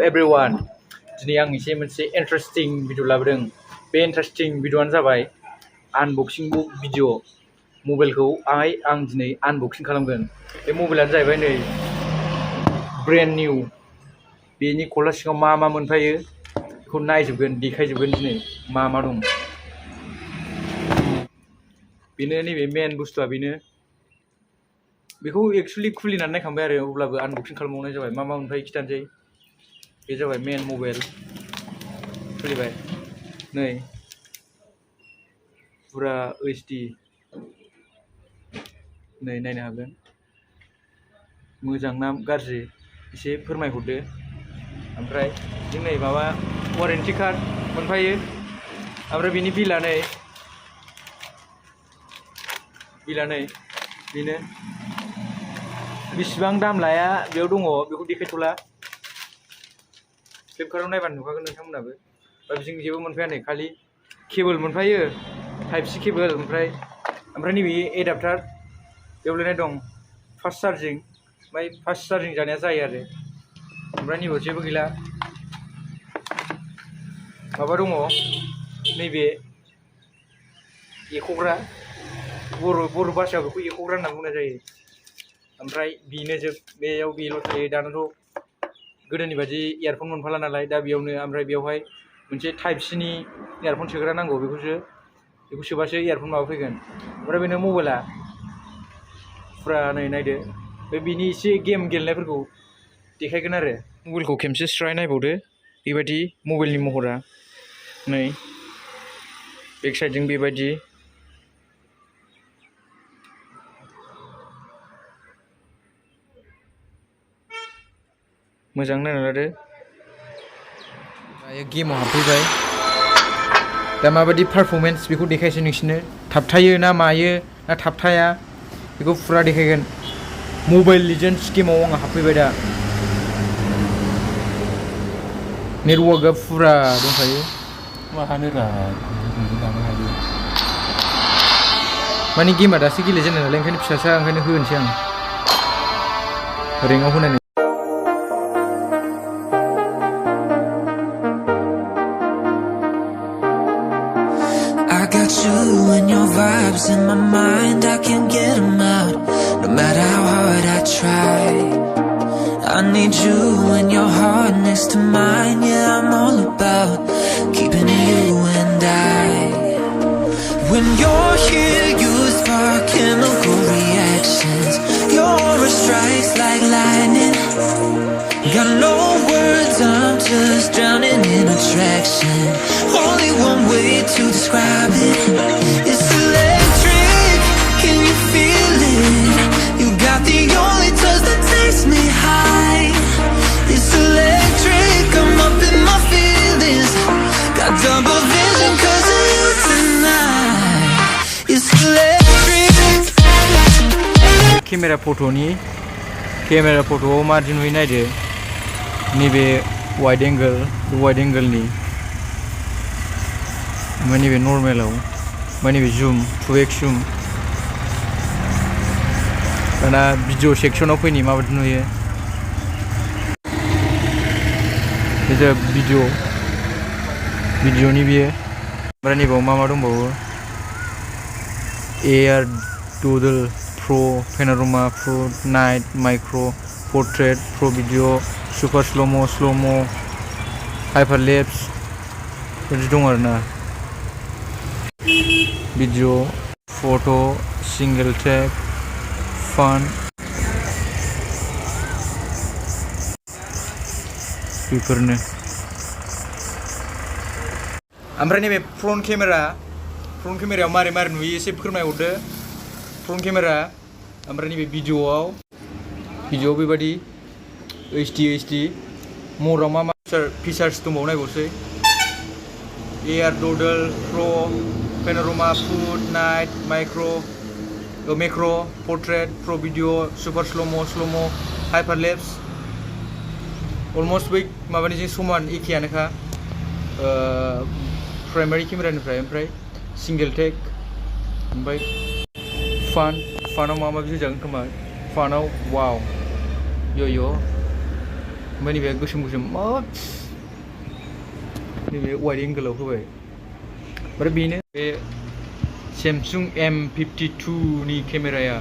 everyone. Today आं एसे मोनसे interesting भिडिअ लाबोदों. बे interesting भिडिअआनो जाबाय unboxing भिडिअ. मबाइलखौ आं दिनै unboxing खालामगोन. बे मबाइलानो जाहैबाय नै brand new. बेनि ख'ला सिङाव मा मोनफायो बेखौ नायजोबगोन, देखायजोबगोन दिनै मा दं. बेनो नैबे मेन बुस्थुआ बेनो. बेखौ एक्चुअली खुलिनानै नायखांबाय आरो अब्लाबो आनबक्सिं खालामबावनाय जाबाय. मा मोनफायो खिथानोसै. बे जाबाय मेन मबाइल. खुलिबाय नै फुरा HD नै नायनो हागोन. मोजां ना गाज्रि एसे फोरमायहरदो. ओमफ्राय जों नै माबा वारेन्टि कार्ड मोनफायो. ओमफ्राय बिनि बिला नै बेनो बेसेबां दाम लाया बेयाव दङ, बेखौ देखायथ'ला. फ्लिपकार्टआव नायबानो नुखागोन नोंथांमोनाबो. बेजों जेबो मोनफाया नै खालि केबोल मोनफायो, टाइप C केबोल. ओमफ्राय नैबे एडाप्टार बेयाव लिरनाय दं फास्ट चार्जिं. ओमफ्राय फास्ट चार्जिं जानाया जायो आरो. ओमफ्राय नैबेयाव जेबो गैला. माबा दङ नैबे एख'ग्रा, बर' भाषायाव बेखौ एख'ग्रा होनना बुंनाय जायो. ओमफ्राय बेनो बेयाव बेल' थायो. दानाथ' गोदोनि बादि इयारफन मोनफाला नालाय, दा बेयावनो. ओमफ्राय बेयावहाय मोनसे टाइप C नि इयारफन सोग्रा नांगौ. बेखौ सोबासो इयारफन माबा फैगोन. ओमफ्राय बेनो मबाइला फुरा नै नायदो. बेनि एसे गेम गेलेनायफोरखौ देखायगोन आरो. मबाइलखौ खेमसे स्राय नायबावदो. बेबायदि मबाइलनि महरा नै बेक साइडजों बेबायदि. मोजां नायना लादो. दायो गेमाव हाबफैबाय. दा माबायदि पारफरमेन्स बेखौ देखायसै नोंसिनो. थाबथायो ना मायो ना थाबथाया बेखौ फुरा देखायगोन. मबाइल लिजेन्डस गेमाव आङो हाबफैबाय दा. नेटवर्कआ फुरा दंखायो. माने गेमा दासो गेलेजेननाय नालाय ओंखायनो फिसासा, ओंखायनो होनोसै आं रेंकआव होनानै. I got you and your vibes in my mind, I can't get them out, no matter how hard I try. I need you and your heart next to mine, yeah, I'm all about keeping you and I. When you're here, you spark chemical reactions, your aura strikes like lightning. Got no words, I'm just drowning in attraction. Only one way to describe it. It's electric, can you feel it? You got the only touch that takes me high. It's electric, I'm up in my feelings. Got double vision 'cause of you tonight. It's electric. Camera फट'आव margin नुयो नायदो. नैबे wide एंगोलनि, ओमफ्राय नैबे नर्मेलाव, ओमफ्राय नैबे जुम 2x जुम. दाना video सेक्सनाव फैनि माबायदि नुयो. बे जाबाय भिडिअनि बेयो. ओमफ्राय नैबाव मा दंबावो. एआर डुडल प्र, पेन'रामा प्र, night, micro, portrait, pro video, super slow mo, हाइपारलेप्स बिदि दं आरोना. भिडिअ, फट', सिंगल टेक, फान बेफोरनो. ओमफ्राय नैबे फ्रन्ट केमेरायाव मारै नुयो एसे फोरमायहरदो. Front camera. ओमफ्राय नैबे भिडिअआव बेबायदि HD मराव मा फिचार्स दंबावो नायबावसै. AR doodle pro, panorama food, night, macro, portrait, pro video, super slow mo, hyperlapse. Almost बै माबानिजों समान एखेयानोखा प्राइमारि केमेरानिफ्राय. ओमफ्राय सिंगल टेक. ओमफ्राय फानाव माबा होजागोन खोमा. फानाव वाव, ओमफ्राय नैबे गोसोम गोसोम नैबे वाइड एंगोलाव होबाय ओमफ्राय बेनो बे Samsung M52 नि केमेराया